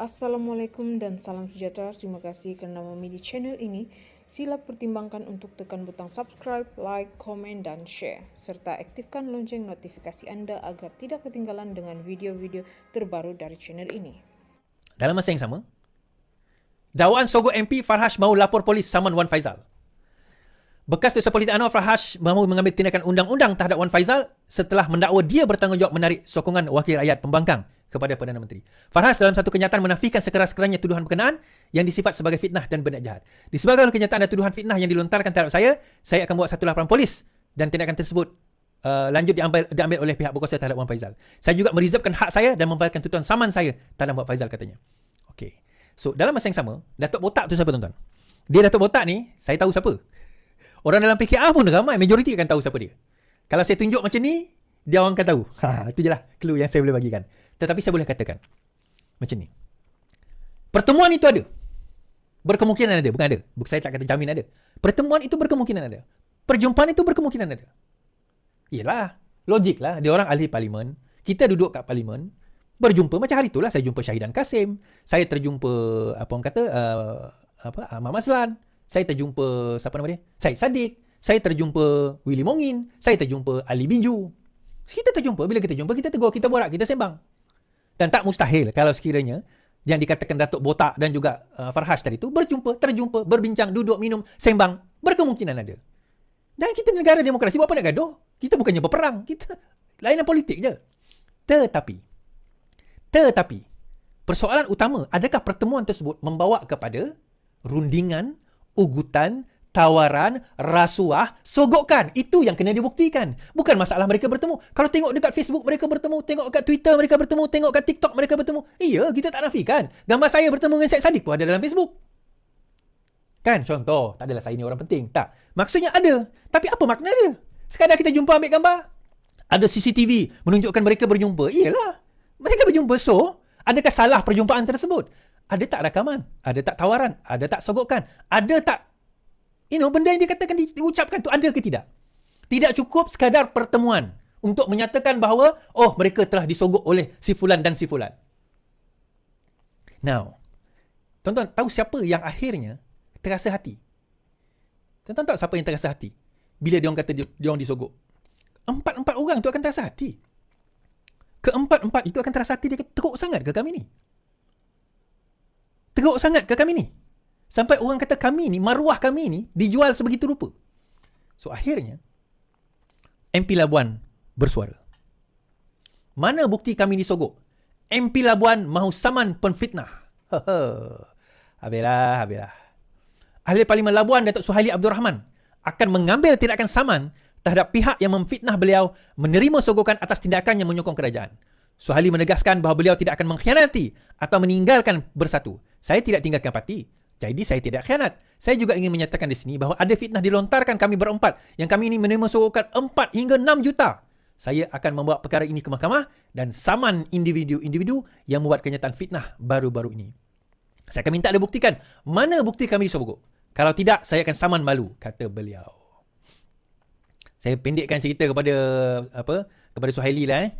Assalamualaikum dan salam sejahtera. Terima kasih kerana memilih channel ini. Sila pertimbangkan untuk tekan butang subscribe, like, komen dan share. Serta aktifkan lonceng notifikasi anda agar tidak ketinggalan dengan video-video terbaru dari channel ini. Dalam masa yang sama, dakwaan sogok MP Farhash mahu lapor polis saman Wan Faizal. Bekas Tuan Politik Anwar Farhash mahu mengambil tindakan undang-undang terhadap Wan Faizal setelah mendakwa dia bertanggungjawab menarik sokongan Wakil Rakyat Pembangkang kepada Perdana Menteri. Farhash dalam satu kenyataan menafikan sekeras-kerasnya tuduhan berkenaan yang disifat sebagai fitnah dan berniat jahat. Disebabkan kenyataan dan tuduhan fitnah yang dilontarkan terhadap saya akan buat satu laporan polis dan tindakan tersebut lanjut diambil oleh pihak berkuasa terhadap Wan Faizal. Saya juga mereservkan hak saya dan membatalkan tuntutan saman saya terhadap Wan Faizal, katanya. Okey. So, dalam masa yang sama, Datuk Botak tu siapa, tuan-tuan? Dia Datuk Botak ni, saya tahu siapa. Orang dalam PKR pun ramai, majoriti akan tahu siapa dia. Kalau saya tunjuk macam ni, dia orang akan tahu. Itu je lah clue yang saya boleh bagikan. Tetapi saya boleh katakan macam ni. Pertemuan itu ada. Berkemungkinan ada, bukan ada. Saya tak kata jamin ada. Pertemuan itu berkemungkinan ada. Perjumpaan itu berkemungkinan ada. Yelah, logik lah. Dia orang ahli parlimen. Kita duduk kat parlimen, berjumpa macam hari itulah saya jumpa Syahidan Kasim. Saya terjumpa Ahmad Mazlan. Saya terjumpa siapa nama dia? Syed Saddiq. Saya terjumpa Willy Mongin. Saya terjumpa Ali Biju. Kita terjumpa. Bila kita jumpa, kita tegur, kita borak, kita sembang. Dan tak mustahil kalau sekiranya yang dikatakan Datuk Botak dan juga Farhash tadi itu terjumpa, berbincang, duduk, minum, sembang. Berkemungkinan ada. Dan kita negara demokrasi, buat apa nak gaduh? Kita bukannya berperang. Kita lainan politik je. Tetapi, persoalan utama, adakah pertemuan tersebut membawa kepada rundingan, ugutan, tawaran, rasuah, sogokan? Itu yang kena dibuktikan. Bukan masalah mereka bertemu. Kalau tengok dekat Facebook mereka bertemu, tengok dekat Twitter mereka bertemu, tengok dekat TikTok mereka bertemu. Iya, kita tak nafikan. Gambar saya bertemu dengan Syed Saddiq pun ada dalam Facebook. Kan, contoh. Tak adalah saya ni orang penting. Tak. Maksudnya ada. Tapi apa makna dia? Sekadar kita jumpa ambil gambar. Ada CCTV menunjukkan mereka berjumpa. Iyalah. Mereka berjumpa. So, adakah salah perjumpaan tersebut? Ada tak rakaman? Ada tak tawaran? Ada tak sogokan? Ada tak benda yang dikatakan, diucapkan tu ada ke tidak? Tidak cukup sekadar pertemuan untuk menyatakan bahawa mereka telah disogok oleh si fulan dan si fulan. Now, tuan-tuan tahu siapa yang akhirnya terasa hati? Tuan-tuan tahu siapa yang terasa hati bila dia orang kata dia orang disogok? Empat orang tu akan terasa hati. Keempat-empat itu akan terasa hati. Dia kata, teruk sangat ke kami ni? Teruk sangat ke kami ni? Sampai orang kata kami ni, maruah kami ni dijual sebegitu rupa. So akhirnya MP Labuan bersuara. Mana bukti kami disogok? MP Labuan mahu saman penfitnah. Habislah. Ahli Parlimen Labuan Datuk Suhaili Abdul Rahman akan mengambil tindakan saman terhadap pihak yang memfitnah beliau menerima sogokan atas tindakan yang menyokong kerajaan. Suhaili menegaskan bahawa beliau tidak akan mengkhianati atau meninggalkan Bersatu. Saya tidak tinggalkan parti. Jadi saya tidak khianat. Saya juga ingin menyatakan di sini bahawa ada fitnah dilontarkan kami berempat yang kami ini menerima sogokan 4 hingga 6 juta. Saya akan membawa perkara ini ke mahkamah dan saman individu-individu yang membuat kenyataan fitnah baru-baru ini. Saya akan minta ada buktikan mana bukti kami disogok. Kalau tidak, saya akan saman malu, kata beliau. Saya pendekkan cerita kepada Suhaili lah.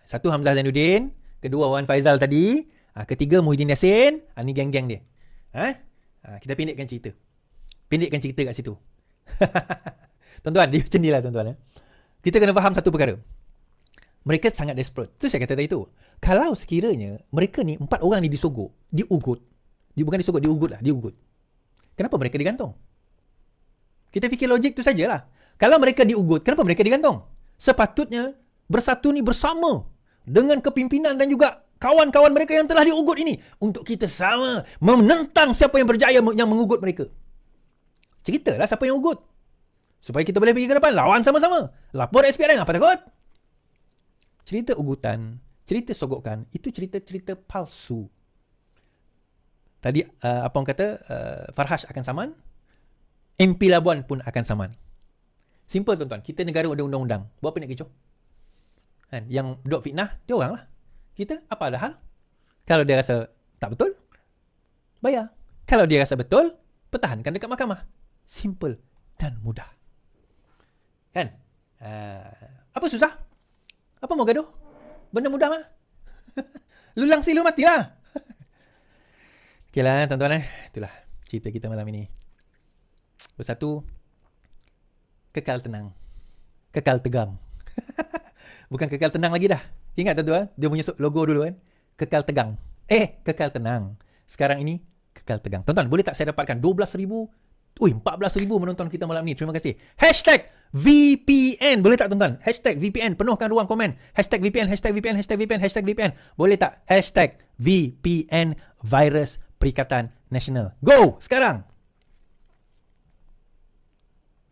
Satu Hamzah Zainuddin, kedua Wan Faizal tadi, ketiga Muhyiddin Yassin. Ni geng-geng dia. Kita pendekkan cerita. Pendekkan cerita kat situ. Tuan-tuan, dia macam ni lah tuan-tuan. Kita kena faham satu perkara. Mereka sangat desperate. Itu saya kata tadi tu. Kalau sekiranya mereka ni 4 orang ni disogok, diugut. Bukan disogok, diugut. Kenapa mereka digantung? Kita fikir logik tu sajalah. Kalau mereka diugut, kenapa mereka digantung? Sepatutnya Bersatu ni bersama dengan kepimpinan dan juga kawan-kawan mereka yang telah diugut ini untuk kita sama menentang siapa yang berjaya yang mengugut mereka. Ceritalah siapa yang ugut. Supaya kita boleh pergi ke depan. Lawan sama-sama. Lapor SPRM. Apa takut? Cerita ugutan, cerita sogokan, itu cerita-cerita palsu. Tadi apa orang kata, Farhash akan saman, MP Labuan pun akan saman. Simple tuan-tuan. Kita negara ada undang-undang. Buat apa nak kecoh? Yang duk fitnah, dia orang lah. Kita, apa ada hal? Kalau dia rasa tak betul, bayar. Kalau dia rasa betul, pertahankan dekat mahkamah. Simple dan mudah. Kan? Apa susah? Apa mau gaduh? Benda mudah mah. Lulang silu matilah. Okay lah tuan-tuan itulah cerita kita malam ini. Bersatu, kekal tenang, kekal tegang. Bukan kekal tenang lagi dah. Ingat tuan-tuan, dia punya logo dulu kan. Kekal tegang. Kekal tenang. Sekarang ini, kekal tegang. Tuan-tuan, boleh tak saya dapatkan 12,000, 14,000 menonton kita malam ni. Terima kasih. #VPN. Boleh tak tuan-tuan? #VPN. Penuhkan ruang komen. #VPN, #VPN, #VPN, #VPN. Boleh tak? #VPN Virus Perikatan Nasional. Go! Sekarang!